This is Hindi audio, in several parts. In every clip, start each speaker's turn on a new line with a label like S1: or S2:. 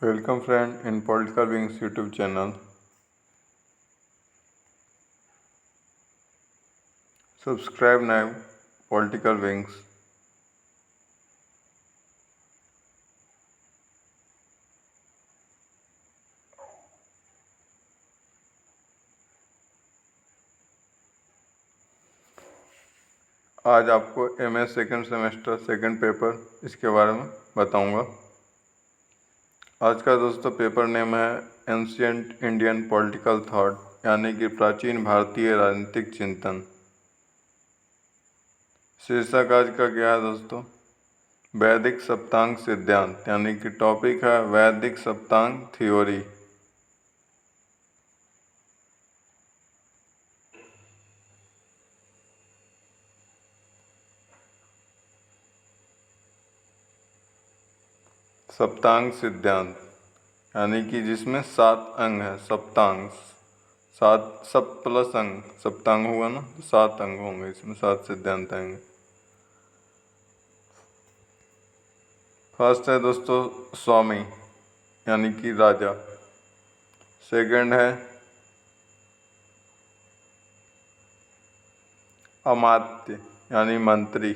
S1: Welcome friend in Political Wings YouTube channel. Subscribe now Political Wings. आज आपको MS second semester second paper इसके बारे में बताऊंगा। आज का दोस्तों पेपर नेम है एंशिएंट इंडियन पॉलिटिकल थॉट, यानी कि प्राचीन भारतीय राजनीतिक चिंतन। शीर्षक आज का क्या है दोस्तों? वैदिक सप्तांग सिद्धांत, यानी कि टॉपिक है वैदिक सप्तांग थ्योरी। सप्तांग सिद्धांत यानी कि जिसमें 7 अंग है। सप्तांग 7 सप प्लस अंग, सप्तांग हुआ ना, तो 7 अंग होंगे, इसमें 7 सिद्धांत आएंगे। फर्स्ट है दोस्तों स्वामी यानी कि राजा। सेकंड है अमात्य यानी मंत्री।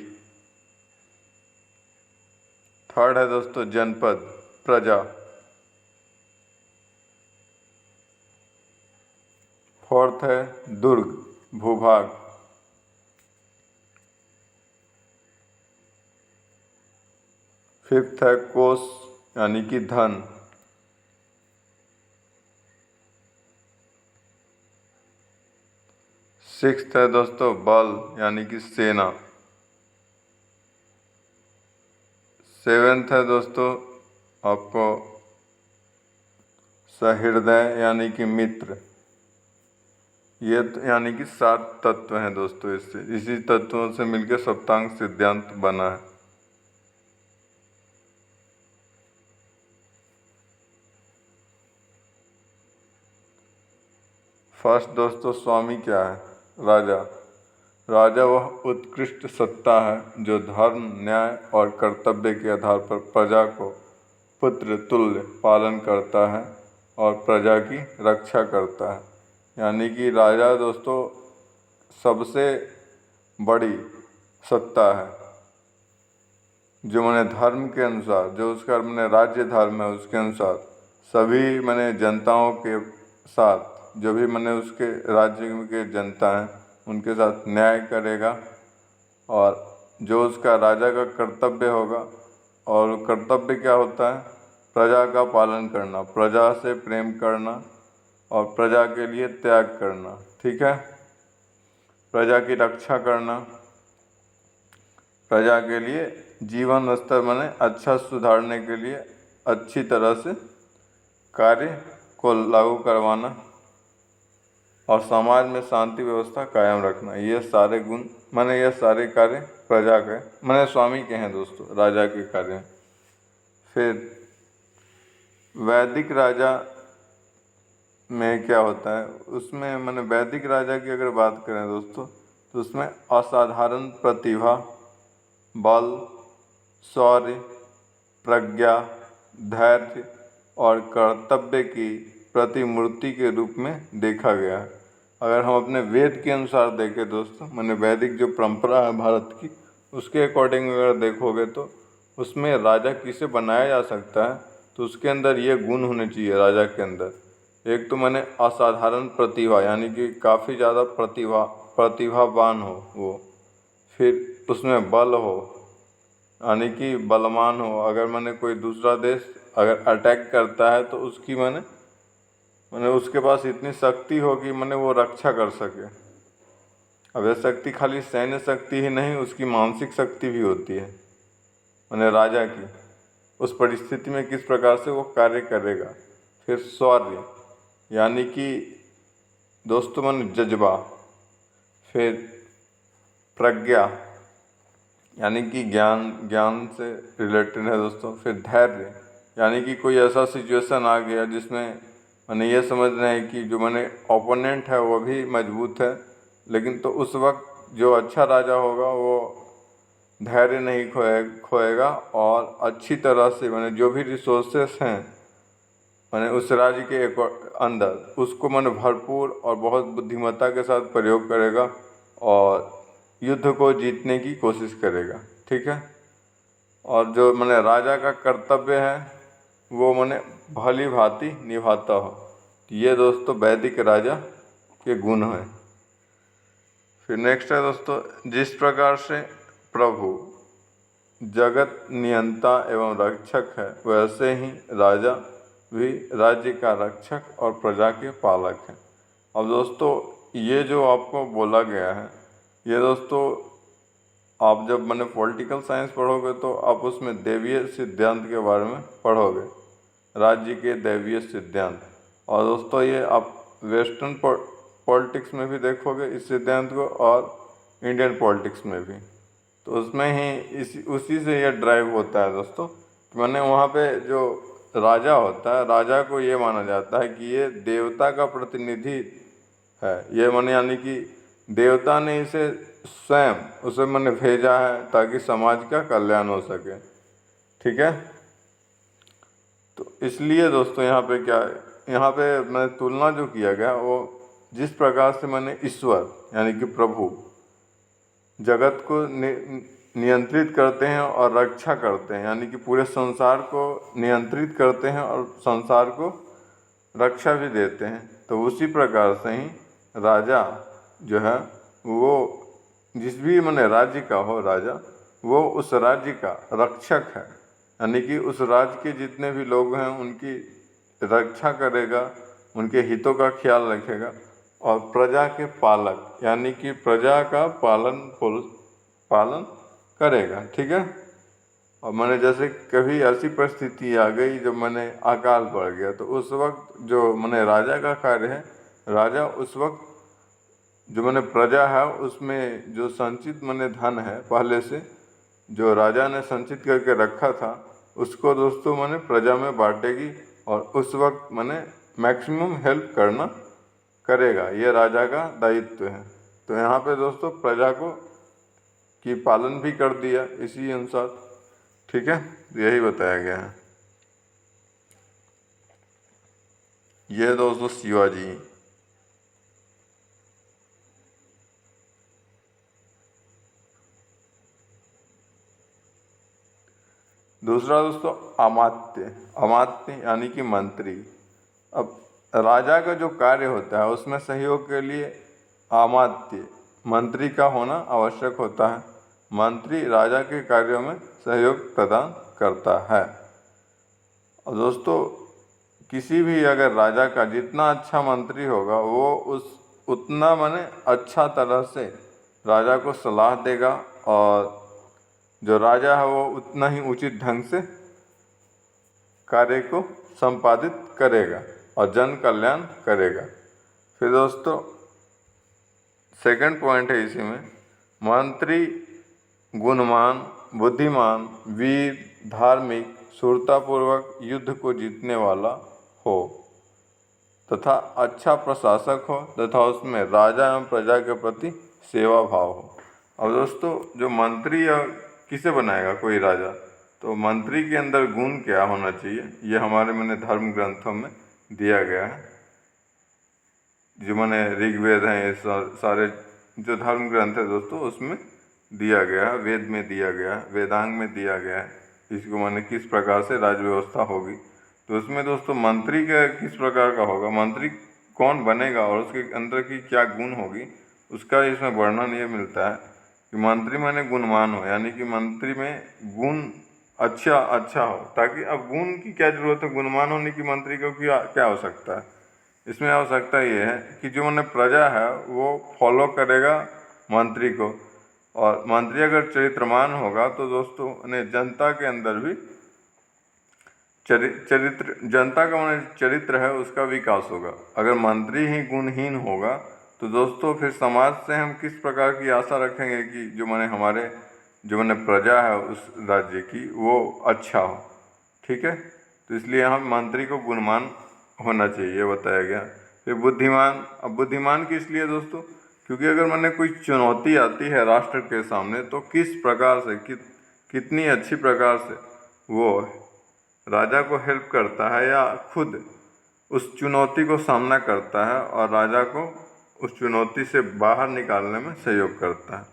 S1: थर्ड है दोस्तों जनपद, प्रजा। फोर्थ है दुर्ग, भूभाग। फिफ्थ है कोष यानी कि धन। सिक्स्थ है दोस्तों बल यानी कि सेना। सेवेंथ है दोस्तों आपको सहृदय यानी कि मित्र। ये यानी कि 7 तत्व हैं दोस्तों। इसी तत्वों से मिलकर सप्तांग सिद्धांत बना है। फर्स्ट दोस्तों स्वामी क्या है? राजा। राजा वह उत्कृष्ट सत्ता है जो धर्म, न्याय और कर्तव्य के आधार पर प्रजा को पुत्र तुल्य पालन करता है और प्रजा की रक्षा करता है। यानी कि राजा दोस्तों सबसे बड़ी सत्ता है जो मैंने धर्म के अनुसार, जो उसका मैंने राज्य धर्म है उसके अनुसार सभी मैंने जनताओं के साथ, जो भी मैंने उसके राज्य के जनता हैं उनके साथ न्याय करेगा और जो उसका राजा का कर्तव्य होगा, और कर्तव्य क्या होता है? प्रजा का पालन करना, प्रजा से प्रेम करना और प्रजा के लिए त्याग करना। ठीक है, प्रजा की रक्षा करना, प्रजा के लिए जीवन स्तर माने अच्छा सुधारने के लिए अच्छी तरह से कार्य को लागू करवाना और समाज में शांति व्यवस्था कायम रखना। ये सारे गुण माने ये सारे कार्य प्रजा के माने स्वामी के हैं दोस्तों, राजा के कार्य हैं। फिर वैदिक राजा में क्या होता है? उसमें माने वैदिक राजा की अगर बात करें दोस्तों तो उसमें असाधारण प्रतिभा, बल, शौर्य, प्रज्ञा, धैर्य और कर्तव्य की प्रतिमूर्ति के रूप में देखा गया है। अगर हम अपने वेद के अनुसार देखें दोस्तों, माने वैदिक जो परंपरा है भारत की, उसके अकॉर्डिंग अगर देखोगे तो उसमें राजा किसे बनाया जा सकता है तो उसके अंदर ये गुण होने चाहिए राजा के अंदर। एक तो मैंने असाधारण प्रतिभा यानी कि काफ़ी ज़्यादा प्रतिभावान हो वो। फिर उसमें बल हो यानी कि बलवान हो। अगर मैंने कोई दूसरा देश अगर अटैक करता है तो उसकी मैंने उसके पास इतनी शक्ति हो कि मैंने वो रक्षा कर सके। अब यह शक्ति खाली सैन्य शक्ति ही नहीं, उसकी मानसिक शक्ति भी होती है मैंने राजा की, उस परिस्थिति में किस प्रकार से वो कार्य करेगा। फिर शौर्य यानी कि दोस्तों मैंने जज्बा। फिर प्रज्ञा यानी कि ज्ञान से रिलेटेड है दोस्तों। फिर धैर्य यानी कि कोई ऐसा सिचुएशन आ गया जिसमें मैंने ये समझना है कि जो मैंने ओपोनेंट है वो भी मजबूत है, लेकिन तो उस वक्त जो अच्छा राजा होगा वो धैर्य नहीं खोएगा और अच्छी तरह से मैंने जो भी रिसोर्सेस हैं मैंने उस राज्य के एक अंदर उसको मैंने भरपूर और बहुत बुद्धिमत्ता के साथ प्रयोग करेगा और युद्ध को जीतने की कोशिश करेगा। ठीक है। और जो मैंने राजा का कर्तव्य है वो मैंने भली भांति निभाता हो। ये दोस्तों वैदिक राजा के गुण हैं। फिर नेक्स्ट है दोस्तों, जिस प्रकार से प्रभु जगत नियंता एवं रक्षक है, वैसे ही राजा भी राज्य का रक्षक और प्रजा के पालक है। अब दोस्तों ये जो आपको बोला गया है, ये दोस्तों आप जब मैंने पॉलिटिकल साइंस पढ़ोगे तो आप उसमें दैवीय सिद्धांत के बारे में पढ़ोगे, राज्य के दैवीय सिद्धांत। और दोस्तों ये आप वेस्टर्न पॉलिटिक्स में भी देखोगे इस सिद्धांत को, और इंडियन पॉलिटिक्स में भी। तो उसमें ही उसी से ये ड्राइव होता है दोस्तों। मैंने वहाँ पे जो राजा होता है, राजा को ये माना जाता है कि ये देवता का प्रतिनिधि है। ये माने यानी कि देवता ने इसे स्वयं उसे मैंने भेजा है ताकि समाज का कल्याण हो सके। ठीक है। तो इसलिए दोस्तों यहाँ पे क्या है, यहाँ पे मैं तुलना जो किया गया वो जिस प्रकार से मैंने ईश्वर यानी कि प्रभु जगत को नियंत्रित करते हैं और रक्षा करते हैं, यानी कि पूरे संसार को नियंत्रित करते हैं और संसार को रक्षा भी देते हैं, तो उसी प्रकार से ही राजा जो है वो जिस भी मैंने राज्य का हो राजा, वो उस राज्य का रक्षक है, यानी कि उस राज्य के जितने भी लोग हैं उनकी रक्षा करेगा, उनके हितों का ख्याल रखेगा, और प्रजा के पालक यानी कि प्रजा का पालन करेगा। ठीक है। और मैंने जैसे कभी ऐसी परिस्थिति आ गई जब मैंने अकाल पड़ गया, तो उस वक्त जो मैंने राजा का कार्य है, राजा उस वक्त जो मैंने प्रजा है उसमें जो संचित मैंने धन है पहले से जो राजा ने संचित करके रखा था, उसको दोस्तों मैंने प्रजा में बांटेगी और उस वक्त मैंने मैक्सिमम हेल्प करना करेगा। ये राजा का दायित्व है। तो यहाँ पे दोस्तों प्रजा को की पालन भी कर दिया इसी अनुसार। ठीक है। यही बताया गया है। ये दोस्तों शिवाजी। दूसरा दोस्तों अमात्य यानी कि मंत्री। अब राजा का जो कार्य होता है उसमें सहयोग के लिए अमात्य मंत्री का होना आवश्यक होता है। मंत्री राजा के कार्यों में सहयोग प्रदान करता है। और दोस्तों किसी भी अगर राजा का जितना अच्छा मंत्री होगा वो उतना माने अच्छा तरह से राजा को सलाह देगा और जो राजा है वो उतना ही उचित ढंग से कार्य को संपादित करेगा और जन कल्याण करेगा। फिर दोस्तों सेकंड पॉइंट है इसी में, मंत्री गुणवान, बुद्धिमान, वीर, धार्मिक, शूरतापूर्वक युद्ध को जीतने वाला हो तथा अच्छा प्रशासक हो तथा उसमें राजा एवं प्रजा के प्रति सेवा भाव हो। अब दोस्तों जो मंत्री या किसे बनाएगा कोई राजा, तो मंत्री के अंदर गुण क्या होना चाहिए, ये हमारे मैंने धर्म ग्रंथों में दिया गया है। जो मैंने ऋग्वेद हैं, ये सारे जो धर्म ग्रंथ है दोस्तों उसमें दिया गया है, वेद में दिया गया है, वेदांग में दिया गया है, इसको मैंने किस प्रकार से राज्य व्यवस्था होगी। तो उसमें दोस्तों मंत्री का किस प्रकार का होगा, मंत्री कौन बनेगा और उसके अंदर की क्या गुण होगी, उसका इसमें वर्णन ये मिलता है कि मंत्री माने गुणवान हो, यानी कि मंत्री में गुण अच्छा हो। ताकि अब गुण की क्या जरूरत है, गुणवान होने की मंत्री को क्या आवश्यकता है। इसमें आवश्यकता ये है कि जो मैंने प्रजा है वो फॉलो करेगा मंत्री को, और मंत्री अगर चरित्रमान होगा तो दोस्तों जनता के अंदर भी जनता का मैंने चरित्र है उसका विकास होगा। अगर मंत्री ही गुणहीन होगा तो दोस्तों फिर समाज से हम किस प्रकार की आशा रखेंगे कि जो मैंने प्रजा है उस राज्य की वो अच्छा हो। ठीक है। तो इसलिए हम मंत्री को गुणवान होना चाहिए, बताया गया। फिर बुद्धिमान। अब बुद्धिमान किस लिए दोस्तों, क्योंकि अगर मैंने कोई चुनौती आती है राष्ट्र के सामने तो किस प्रकार से कितनी अच्छी प्रकार से वो राजा को हेल्प करता है या खुद उस चुनौती को सामना करता है और राजा को उस चुनौती से बाहर निकालने में सहयोग करता है।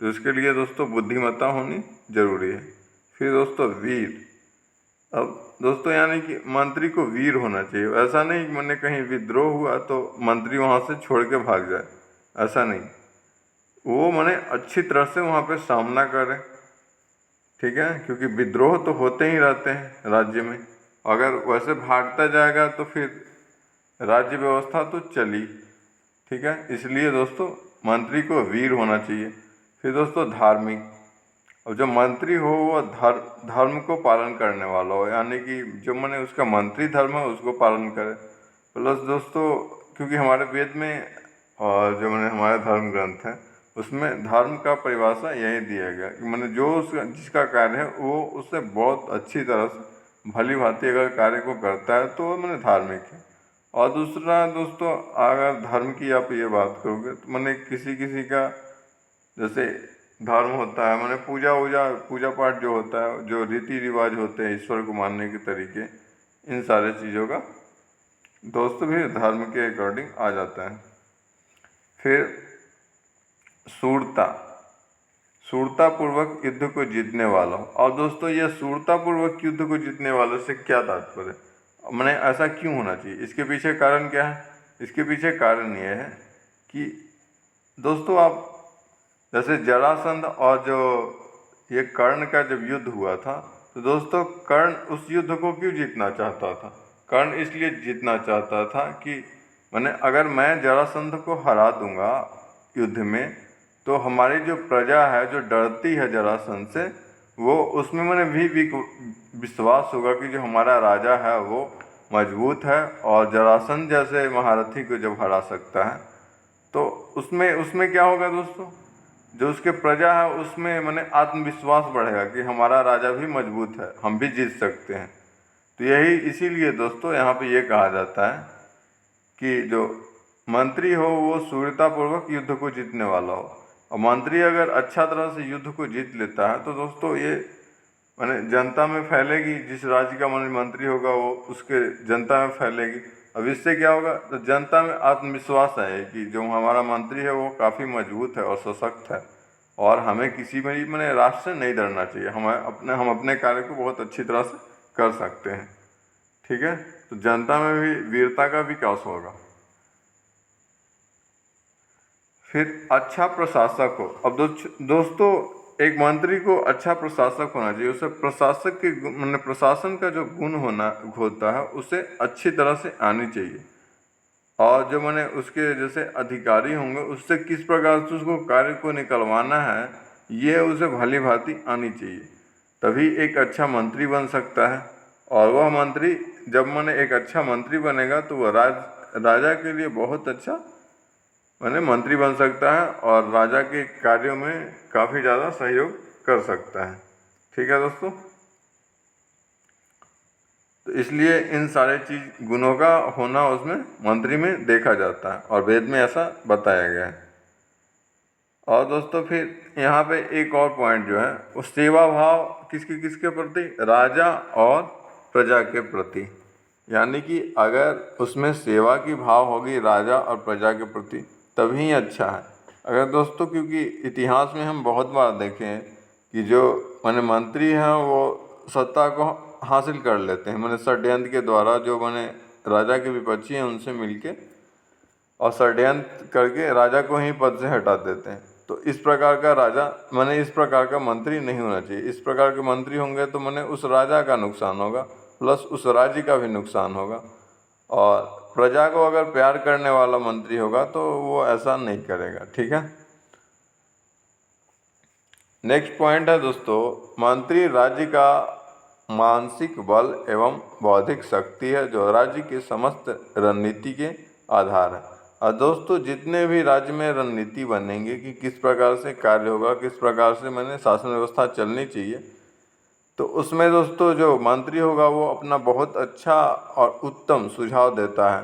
S1: तो इसके लिए दोस्तों बुद्धिमत्ता होनी जरूरी है। फिर दोस्तों वीर। अब दोस्तों यानी कि मंत्री को वीर होना चाहिए। ऐसा नहीं कि मैंने कहीं विद्रोह हुआ तो मंत्री वहाँ से छोड़ के भाग जाए, ऐसा नहीं। वो मैंने अच्छी तरह से वहाँ पे सामना करे, ठीक है, क्योंकि विद्रोह तो होते ही रहते हैं राज्य में। अगर वैसे भागता जाएगा तो फिर राज्य व्यवस्था तो चली, ठीक है। इसलिए दोस्तों मंत्री को वीर होना चाहिए। फिर दोस्तों धार्मिक। अब जो मंत्री हो वो धर्म को पालन करने वाला हो, यानी कि जो मैंने उसका मंत्री धर्म है उसको पालन करे। प्लस दोस्तों क्योंकि हमारे वेद में और जो मैंने हमारे धर्म ग्रंथ है उसमें धर्म का परिभाषा यही दिया गया कि मैंने जो उसका जिसका कार्य है वो उससे बहुत अच्छी तरह से भली भांति अगर कार्य को करता है तो वो मैंने धार्मिक है। और दूसरा दोस्तों अगर धर्म की आप ये बात करोगे तो मैंने किसी किसी का जैसे धर्म होता है, मैंने पूजा पाठ जो होता है, जो रीति रिवाज होते हैं ईश्वर को मानने के तरीके, इन सारे चीज़ों का दोस्तों भी धर्म के अकॉर्डिंग आ जाता है। फिर शूरता पूर्वक युद्ध को जीतने वाला हो। और दोस्तों ये शूरता पूर्वक युद्ध को जीतने वाले से क्या तात्पर्य, मैंने ऐसा क्यों होना चाहिए, इसके पीछे कारण क्या है? इसके पीछे कारण ये है कि दोस्तों आप जैसे जरासंध और जो ये कर्ण का जब युद्ध हुआ था तो दोस्तों कर्ण उस युद्ध को क्यों जीतना चाहता था? कर्ण इसलिए जीतना चाहता था कि मैंने अगर मैं जरासंध को हरा दूंगा युद्ध में तो हमारी जो प्रजा है जो डरती है जरासंध से, वो उसमें मैंने भी विश्वास होगा कि जो हमारा राजा है वो मजबूत है और जरासंध जैसे महारथी को जब हरा सकता है तो उसमें क्या होगा दोस्तों, जो उसके प्रजा है उसमें मैंने आत्मविश्वास बढ़ेगा कि हमारा राजा भी मजबूत है, हम भी जीत सकते हैं। तो यही इसीलिए दोस्तों यहाँ पे ये कहा जाता है कि जो मंत्री हो वो शूरतापूर्वक युद्ध को जीतने वाला हो। और मंत्री अगर अच्छा तरह से युद्ध को जीत लेता है तो दोस्तों ये मैंने जनता में फैलेगी, जिस राज्य का मंत्री होगा वो उसके जनता में फैलेगी। अब इससे क्या होगा, तो जनता में आत्मविश्वास आए कि जो हमारा मंत्री है वो काफ़ी मजबूत है और सशक्त है और हमें किसी भी मैंने राष्ट्र से नहीं डरना चाहिए, हम अपने कार्य को बहुत अच्छी तरह से कर सकते हैं, ठीक है। तो जनता में भी वीरता का विकास होगा। फिर अच्छा प्रशासक हो। अब दोस्तों एक मंत्री को अच्छा प्रशासक होना चाहिए, उसे प्रशासक के मैंने प्रशासन का जो गुण होता है उसे अच्छी तरह से आनी चाहिए। और जो मैंने उसके जैसे अधिकारी होंगे उससे किस प्रकार से उसको कार्य को निकलवाना है ये उसे भली भांति आनी चाहिए, तभी एक अच्छा मंत्री बन सकता है। और वह मंत्री जब मैंने एक अच्छा मंत्री बनेगा तो वह राजा के लिए बहुत अच्छा मैंने मंत्री बन सकता है और राजा के कार्यों में काफ़ी ज़्यादा सहयोग कर सकता है, ठीक है दोस्तों। तो इसलिए इन सारे गुणों का होना उसमें मंत्री में देखा जाता है और वेद में ऐसा बताया गया है। और दोस्तों फिर यहाँ पे एक और पॉइंट जो है वो सेवा भाव किसके प्रति, राजा और प्रजा के प्रति, यानी कि अगर उसमें सेवा की भाव होगी राजा और प्रजा के प्रति तभी अच्छा है। अगर दोस्तों क्योंकि इतिहास में हम बहुत बार देखे हैं कि जो मैंने मंत्री हैं वो सत्ता को हासिल कर लेते हैं, मैंने षड्यंत्र के द्वारा, जो मैंने राजा के विपक्षी हैं उनसे मिलके और षड्यंत्र करके राजा को ही पद से हटा देते हैं। तो इस प्रकार का राजा मैंने इस प्रकार का मंत्री नहीं होना चाहिए। इस प्रकार के मंत्री होंगे तो मैंने उस राजा का नुकसान होगा प्लस उस राज्य का भी नुकसान होगा। और प्रजा को अगर प्यार करने वाला मंत्री होगा तो वो ऐसा नहीं करेगा, ठीक है। नेक्स्ट पॉइंट है दोस्तों, मंत्री राज्य का मानसिक बल एवं बौद्धिक शक्ति है जो राज्य की समस्त रणनीति के आधार है। और दोस्तों जितने भी राज्य में रणनीति बनेंगे कि किस प्रकार से कार्य होगा, किस प्रकार से मैंने शासन व्यवस्था चलनी चाहिए, तो उसमें दोस्तों जो मंत्री होगा वो अपना बहुत अच्छा और उत्तम सुझाव देता है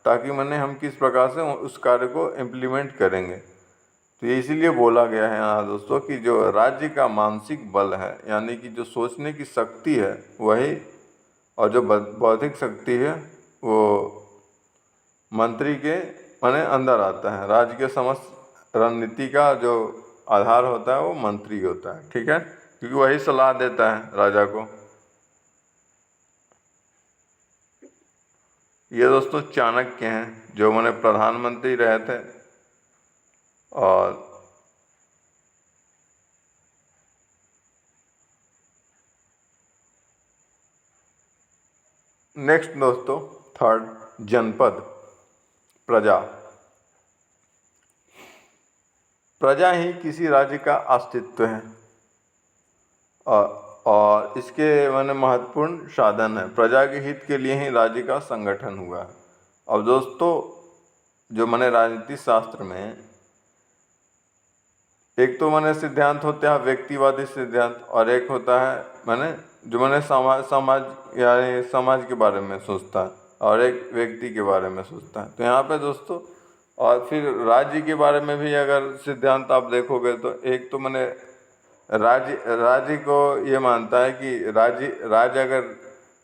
S1: ताकि मैंने हम किस प्रकार से उस कार्य को इम्प्लीमेंट करेंगे। तो ये इसीलिए बोला गया है यहाँ दोस्तों कि जो राज्य का मानसिक बल है यानी कि जो सोचने की शक्ति है वही, और जो बौद्धिक शक्ति है वो मंत्री के माने अंदर आता है। राज्य के समस्त रणनीति का जो आधार होता है वो मंत्री होता है, ठीक है, क्योंकि वही सलाह देता है राजा को। ये दोस्तों चाणक्य हैं जो मैंने प्रधानमंत्री रहे थे। और नेक्स्ट दोस्तों थर्ड, जनपद, प्रजा। प्रजा ही किसी राज्य का अस्तित्व है और इसके माने महत्वपूर्ण साधन है। प्रजा के हित के लिए ही राज्य का संगठन हुआ है। अब दोस्तों जो मैंने राजनीति शास्त्र में एक तो मैंने सिद्धांत होते हैं व्यक्तिवादी सिद्धांत, और एक होता है मैंने जो मैंने समाज यानी समाज के बारे में सोचता है और एक व्यक्ति के बारे में सोचता है। तो यहाँ पे दोस्तों और फिर राज्य के बारे में भी अगर सिद्धांत आप देखोगे तो एक तो मैंने राज्य को ये मानता है कि राज्य अगर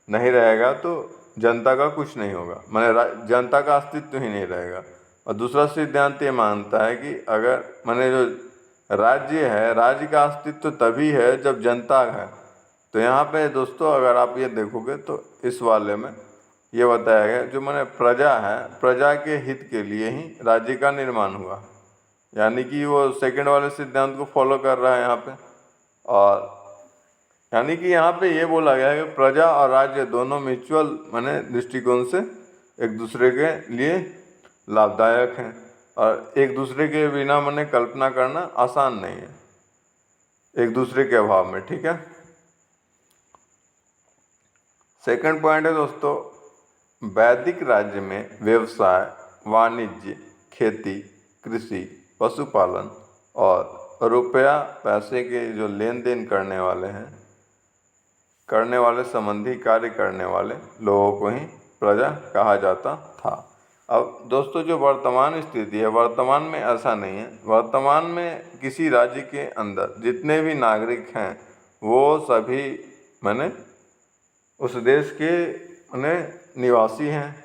S1: नहीं रहेगा तो जनता का कुछ नहीं होगा, मैंने जनता का अस्तित्व ही नहीं रहेगा। और दूसरा सिद्धांत ये मानता है कि अगर मैंने जो राज्य है, राज्य का अस्तित्व तभी है जब जनता है। तो यहाँ पे दोस्तों अगर आप ये देखोगे तो इस वाले में ये बताया गया जो मैंने प्रजा है, प्रजा के हित के लिए ही राज्य का निर्माण हुआ, यानी कि वो सेकंड वाले सिद्धांत को फॉलो कर रहा है यहाँ पे। और यानी कि यहाँ पे ये बोला गया है कि प्रजा और राज्य दोनों म्यूचुअल माने दृष्टिकोण से एक दूसरे के लिए लाभदायक हैं और एक दूसरे के बिना माने कल्पना करना आसान नहीं है एक दूसरे के अभाव में, ठीक है। सेकंड पॉइंट है दोस्तों, वैदिक राज्य में व्यवसाय, वाणिज्य, खेती, कृषि, पशुपालन और रुपया पैसे के जो लेन देन करने वाले संबंधी कार्य करने वाले लोगों को ही प्रजा कहा जाता था। अब दोस्तों जो वर्तमान स्थिति है, वर्तमान में ऐसा नहीं है। वर्तमान में किसी राज्य के अंदर जितने भी नागरिक हैं वो सभी माने उस देश के माने निवासी हैं।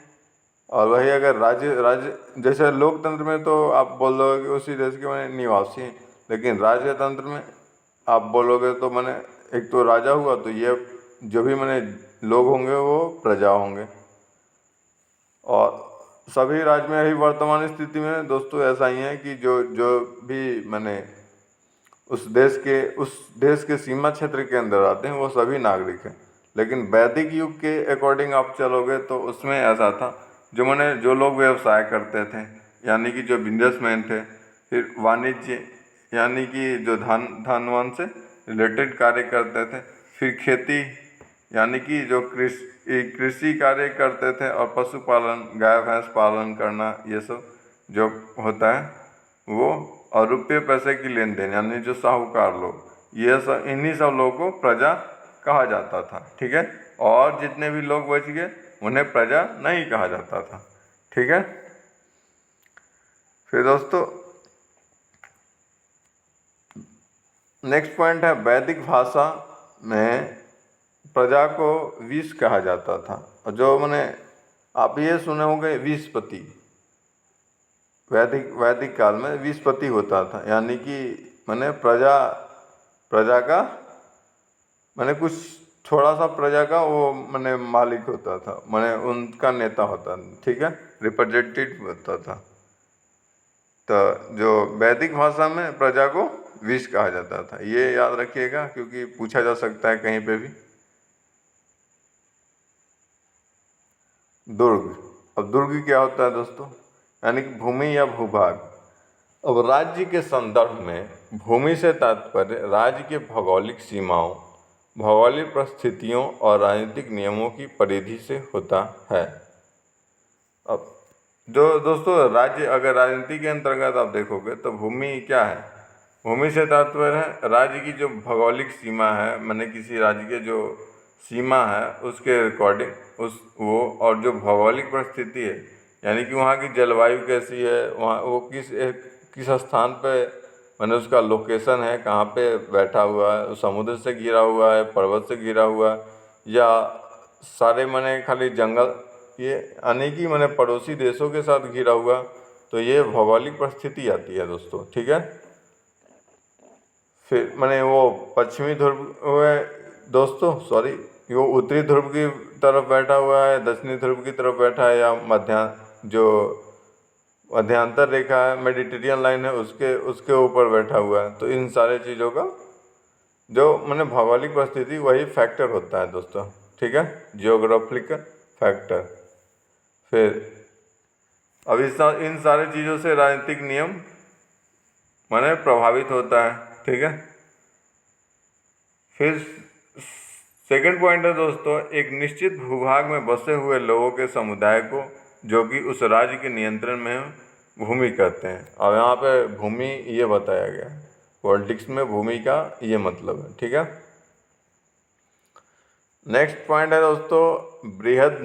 S1: और वही अगर राज्य जैसे लोकतंत्र में तो आप बोल दोगे कि उसी देश के माने निवासी हैं, लेकिन राज्यतंत्र में आप बोलोगे तो माने एक तो राजा हुआ, तो ये जो भी माने लोग होंगे वो प्रजा होंगे। और सभी राज्य में ही वर्तमान स्थिति में दोस्तों ऐसा ही है कि जो भी माने उस देश के सीमा क्षेत्र के अंदर आते हैं वो सभी नागरिक हैं। लेकिन वैदिक युग के अकॉर्डिंग आप चलोगे तो उसमें ऐसा था जो लोग व्यवसाय करते थे यानी कि जो बिजनेसमैन थे, फिर वाणिज्य यानी कि जो धनवान से रिलेटेड कार्य करते थे, फिर खेती यानी कि जो कृषि कार्य करते थे, और पशुपालन, गाय भैंस पालन करना, ये सब जो होता है वो, और रुपये पैसे की लेन देन यानी जो साहूकार लोग, ये सब इन्हीं सब लोगों को प्रजा कहा जाता था, ठीक है। और जितने भी लोग बच गए उन्हें प्रजा नहीं कहा जाता था, ठीक है। फिर दोस्तों नेक्स्ट पॉइंट है, वैदिक भाषा में प्रजा को विष कहा जाता था। और जो मैंने आप ये सुने होंगे विषपति, वैदिक काल में विषपति होता था, यानी कि मैंने प्रजा का मैंने कुछ थोड़ा सा प्रजा का वो मैंने मालिक होता था, मैंने उनका नेता होता था, ठीक है, रिप्रेजेंटेटिव होता था। तो जो वैदिक भाषा में प्रजा को विष कहा जाता था, ये याद रखिएगा क्योंकि पूछा जा सकता है कहीं पे भी। दुर्ग, अब दुर्ग क्या होता है दोस्तों, यानी कि भूमि या भूभाग। अब राज्य के संदर्भ में भूमि से तात्पर्य राज्य के भौगोलिक सीमाओं, भौगोलिक परिस्थितियों और राजनीतिक नियमों की परिधि से होता है। अब जो दोस्तों राज्य, अगर राजनीति के अंतर्गत आप देखोगे तो भूमि क्या है, भूमि से तात्पर्य है राज्य की जो भौगोलिक सीमा है, मैंने किसी राज्य के जो सीमा है उसके अकॉर्डिंग वो, और जो भौगोलिक परिस्थिति है यानी कि वहाँ की जलवायु कैसी है, वहाँ वो किस स्थान पे मैंने उसका लोकेशन है, कहाँ पे बैठा हुआ है, समुद्र से घिरा हुआ है, पर्वत से घिरा हुआ है, या सारे मैंने खाली जंगल ये अनेकी मैंने पड़ोसी देशों के साथ घिरा हुआ, तो ये भौगोलिक परिस्थिति आती है दोस्तों, ठीक है। फिर मैंने वो पश्चिमी ध्रुव हुआ है दोस्तों, सॉरी, वो उत्तरी ध्रुव की तरफ बैठा हुआ है, दक्षिणी ध्रुव की तरफ बैठा है, या जो मध्यांतर रेखा है, मेडिटेरियन लाइन है, उसके उसके ऊपर बैठा हुआ है। तो इन सारे चीज़ों का जो मैंने भौगोलिक परिस्थिति वही फैक्टर होता है दोस्तों, ठीक है, जियोग्राफिकल फैक्टर। फिर अब इन सारे चीज़ों से राजनीतिक नियम मैंने प्रभावित होता है, ठीक है। फिर सेकंड पॉइंट है दोस्तों, एक निश्चित भूभाग में बसे हुए लोगों के समुदाय को, जो कि उस राज्य के नियंत्रण में भूमि कहते हैं। और यहाँ पे भूमि ये बताया गया है, पॉलिटिक्स में भूमि का ये मतलब है, ठीक है। नेक्स्ट पॉइंट है दोस्तों, बृहद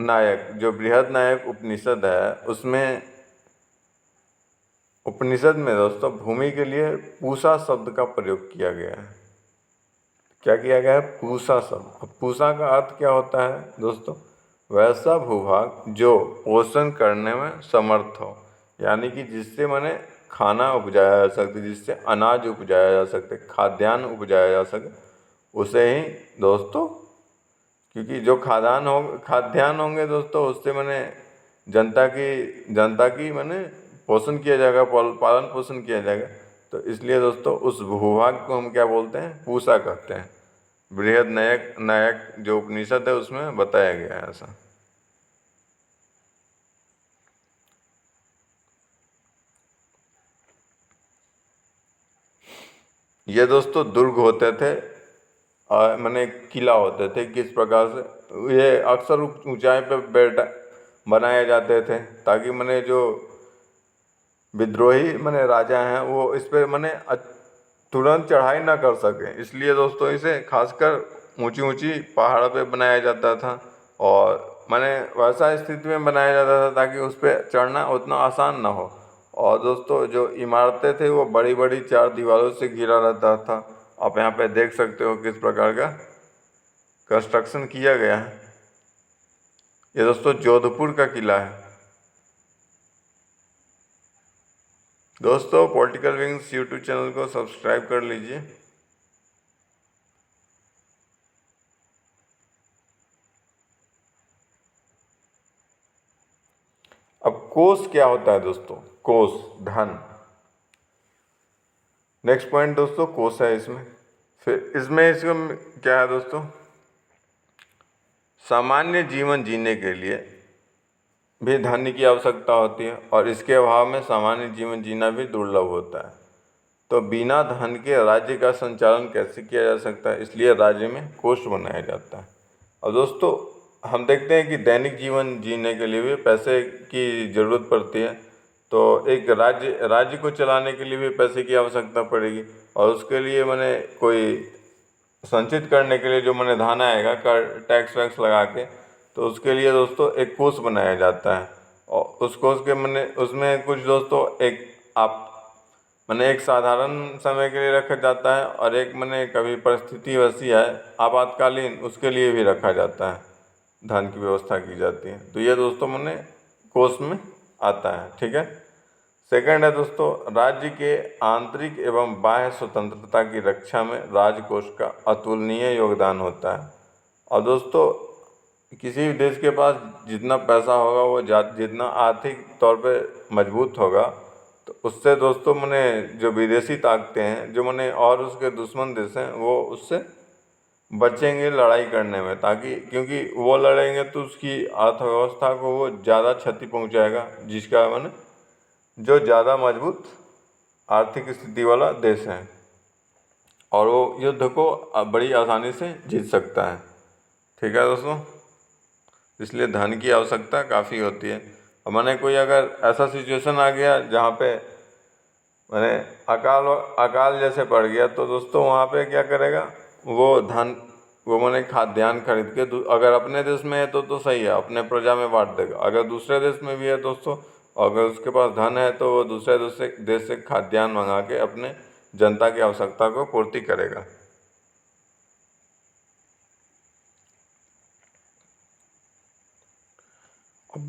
S1: नायक। जो बृहद नायक उपनिषद है, उसमें उपनिषद में दोस्तों भूमि के लिए पूषा शब्द का प्रयोग किया गया है। क्या किया गया है? पूषा शब्द। अब पूषा का अर्थ क्या होता है दोस्तों? वैसा भूभाग जो पोषण करने में समर्थ हो, यानी कि जिससे मैंने खाना उपजाया जा सकते, जिससे अनाज उपजाया जा सकते, खाद्यान्न उपजाया जा सके, उसे ही दोस्तों, क्योंकि जो खाद्यान्न होंगे दोस्तों, उससे मैंने जनता की मैंने पोषण किया जाएगा, पालन पोषण किया जाएगा। तो इसलिए दोस्तों उस भूभाग को हम क्या बोलते हैं? पूषा कहते हैं। बृहद नायक जो उपनिषद है उसमें बताया गया है ऐसा। ये दोस्तों दुर्ग होते थे, मैंने किला होते थे, किस प्रकार से ये अक्सर ऊंचाई पे बनाए जाते थे, ताकि मैंने जो विद्रोही मैंने राजा हैं वो इस पे मैंने तुरंत चढ़ाई ना कर सके, इसलिए दोस्तों इसे खासकर ऊंची ऊंची पहाड़ पे बनाया जाता था। और मैंने वैसा स्थिति में बनाया जाता था ताकि उस पर चढ़ना उतना आसान ना हो। और दोस्तों जो इमारतें थे वो बड़ी बड़ी 4 दीवारों से घिरा रहता था। आप यहाँ पे देख सकते हो किस प्रकार का कंस्ट्रक्शन किया गया है। ये दोस्तों जोधपुर का किला है। दोस्तों पॉलिटिकल विंग्स यूट्यूब चैनल को सब्सक्राइब कर लीजिए। अब कोष क्या होता है दोस्तों? कोष धन। नेक्स्ट पॉइंट दोस्तों कोष है इसमें। फिर इसमें क्या है दोस्तों? सामान्य जीवन जीने के लिए भी धन की आवश्यकता होती है, और इसके अभाव में सामान्य जीवन जीना भी दुर्लभ होता है। तो बिना धन के राज्य का संचालन कैसे किया जा सकता है? इसलिए राज्य में कोष बनाया जाता है। और दोस्तों हम देखते हैं कि दैनिक जीवन जीने के लिए भी पैसे की ज़रूरत पड़ती है। तो एक राज्य को चलाने के लिए भी पैसे की आवश्यकता पड़ेगी, और उसके लिए मैंने कोई संचित करने के लिए जो मैंने धन आएगा कर टैक्स वैक्स लगा के, तो उसके लिए दोस्तों एक कोष बनाया जाता है। और उस कोष के उसमें कुछ दोस्तों मैंने एक साधारण समय के लिए रखा जाता है, और एक मैंने कभी परिस्थिति वैसी है आपातकालीन, उसके लिए भी रखा जाता है, धन की व्यवस्था की जाती है। तो ये दोस्तों मैंने कोष में आता है, ठीक है। सेकंड है दोस्तों, राज्य के आंतरिक एवं बाह्य स्वतंत्रता की रक्षा में राजकोष का अतुलनीय योगदान होता है। और दोस्तों किसी भी देश के पास जितना पैसा होगा वो जितना आर्थिक तौर पे मजबूत होगा, तो उससे दोस्तों मैंने जो विदेशी ताकतें हैं, जो मैंने और उसके दुश्मन देश हैं, वो उससे बचेंगे लड़ाई करने में, ताकि क्योंकि वो लड़ेंगे तो उसकी अर्थव्यवस्था को वो ज़्यादा क्षति पहुंचाएगा, जिसका मैंने जो ज़्यादा मजबूत आर्थिक स्थिति वाला देश है, और वो युद्ध को बड़ी आसानी से जीत सकता है, ठीक है दोस्तों। इसलिए धन की आवश्यकता काफ़ी होती है। और मैंने कोई अगर ऐसा सिचुएशन आ गया जहाँ पे मैंने अकाल जैसे पड़ गया, तो दोस्तों वहाँ पे क्या करेगा? वो मैंने खाद्यान्न खरीद के अगर अपने देश में है तो सही है, अपने प्रजा में बांट देगा। अगर दूसरे देश में भी है दोस्तों, अगर उसके पास धन है तो वो दूसरे देश से खाद्यान्न मंगा के अपने जनता की आवश्यकता को पूर्ति करेगा।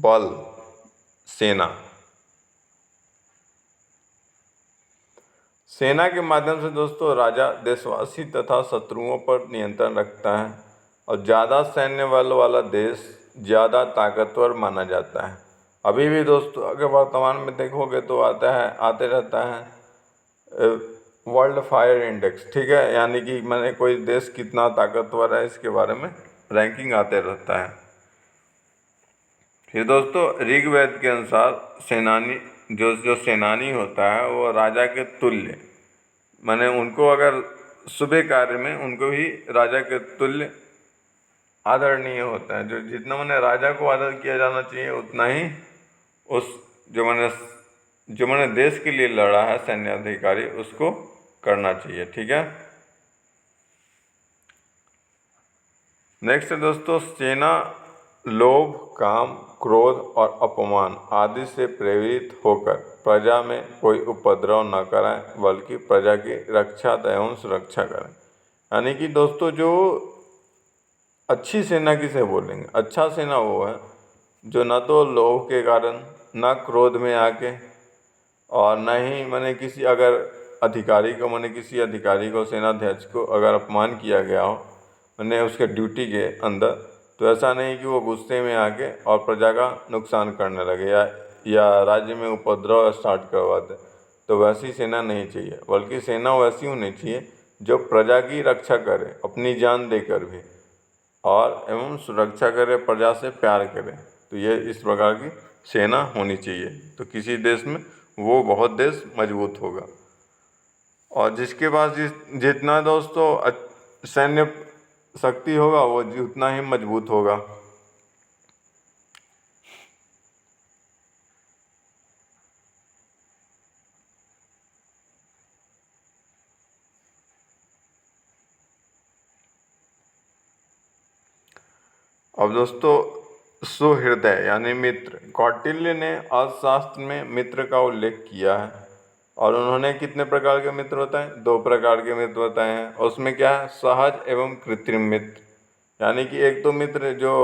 S1: बल, सेना। सेना के माध्यम से दोस्तों राजा देशवासी तथा शत्रुओं पर नियंत्रण रखता है और ज़्यादा सैन्य बल वाला देश ज़्यादा ताकतवर माना जाता है। अभी भी दोस्तों अगर वर्तमान में देखोगे तो आते रहता है वर्ल्ड फायर इंडेक्स, ठीक है, यानी कि मैंने कोई देश कितना ताकतवर है इसके बारे में रैंकिंग आते रहता है। फिर दोस्तों ऋग्वेद के अनुसार सेनानी जो सेनानी होता है वो राजा के तुल्य, माने उनको अगर शुभ कार्य में उनको ही राजा के तुल्य आदरणीय होता है। जो जितना मैंने राजा को आदर किया जाना चाहिए उतना ही उस जो मैंने देश के लिए लड़ा है सैन्य अधिकारी उसको करना चाहिए, ठीक है। नेक्स्ट है दोस्तों सेना लोभ, काम, क्रोध और अपमान आदि से प्रेरित होकर प्रजा में कोई उपद्रव न कराए बल्कि प्रजा की रक्षा एवं सुरक्षा करें। यानी कि दोस्तों जो अच्छी सेना किसे बोलेंगे, अच्छा सेना वो है जो न तो लोभ के कारण, न क्रोध में आके और न ही मैंने किसी अधिकारी को सेनाध्यक्ष को अगर अपमान किया गया हो मैंने उसके ड्यूटी के अंदर, तो ऐसा नहीं कि वो गुस्से में आके और प्रजा का नुकसान करने लगे या राज्य में उपद्रव स्टार्ट करवा दे। तो वैसी सेना नहीं चाहिए, बल्कि सेना वैसी होनी चाहिए जो प्रजा की रक्षा करे अपनी जान देकर भी और एवं सुरक्षा करे, प्रजा से प्यार करे। तो ये इस प्रकार की सेना होनी चाहिए, तो किसी देश में वो बहुत देश मजबूत होगा। और जिसके पास जितना दोस्तों सैन्य शक्ति होगा वो उतना ही मजबूत होगा। अब दोस्तों सुहृदय यानी मित्र, कौटिल्य ने अर्थशास्त्र में मित्र का उल्लेख किया है और उन्होंने कितने प्रकार के मित्र होते हैं, 2 प्रकार के मित्र बताए हैं। उसमें क्या है, सहज एवं कृत्रिम मित्र, यानी कि एक तो मित्र जो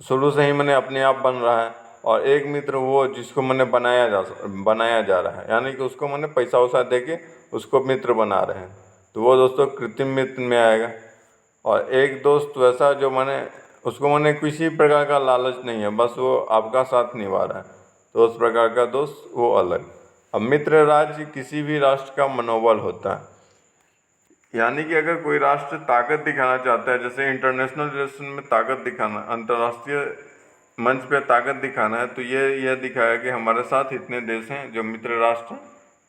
S1: शुरू से ही मैंने अपने आप बन रहा है और एक मित्र वो जिसको मैंने बनाया जा रहा है, यानी कि उसको मैंने पैसा वैसा दे के उसको मित्र बना रहे हैं, तो वो दोस्तों कृत्रिम मित्र में आएगा। और एक दोस्त वैसा जो उसको मैंने किसी प्रकार का लालच नहीं है, बस वो आपका साथ निभा रहा है, तो उस प्रकार का दोस्त वो अलग। अब मित्र राज्य किसी भी राष्ट्र का मनोबल होता है, यानी कि अगर कोई राष्ट्र ताकत दिखाना चाहता है, जैसे इंटरनेशनल रिलेशन में ताकत दिखाना, अंतर्राष्ट्रीय मंच पे ताकत दिखाना है, तो ये दिखाया कि हमारे साथ इतने देश हैं जो मित्र राष्ट्र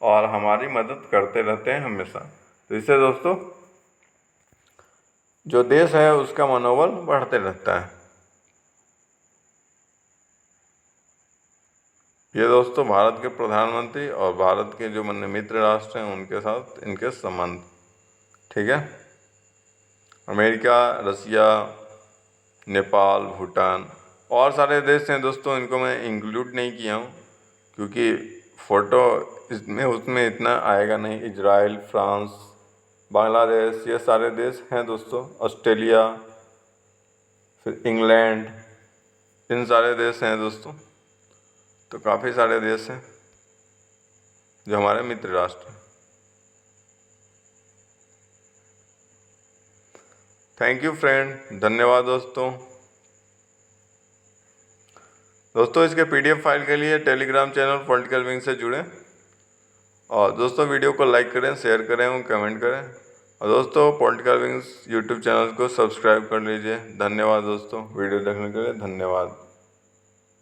S1: और हमारी मदद करते रहते हैं हमेशा। तो इससे दोस्तों जो देश है उसका मनोबल बढ़ते रहता है। ये दोस्तों भारत के प्रधानमंत्री और भारत के जो मित्र राष्ट्र हैं उनके साथ इनके संबंध, ठीक है। अमेरिका, रसिया, नेपाल, भूटान और सारे देश हैं दोस्तों, इनको मैं इंक्लूड नहीं किया हूँ क्योंकि फ़ोटो उसमें इतना आएगा नहीं। इजराइल, फ्रांस, बांग्लादेश, ये सारे देश हैं दोस्तों, ऑस्ट्रेलिया, फिर इंग्लैंड, इन सारे देश हैं दोस्तों। तो काफ़ी सारे देश हैं जो हमारे मित्र राष्ट्र हैं। थैंक यू फ्रेंड, धन्यवाद दोस्तों। इसके PDF फाइल के लिए टेलीग्राम चैनल पॉलिटिकल विंग से जुड़ें और दोस्तों वीडियो को लाइक करें, शेयर करें और कमेंट करें। और दोस्तों पॉलिटिकल विंग्स यूट्यूब चैनल को सब्सक्राइब कर लीजिए। धन्यवाद दोस्तों, वीडियो देखने के लिए धन्यवाद।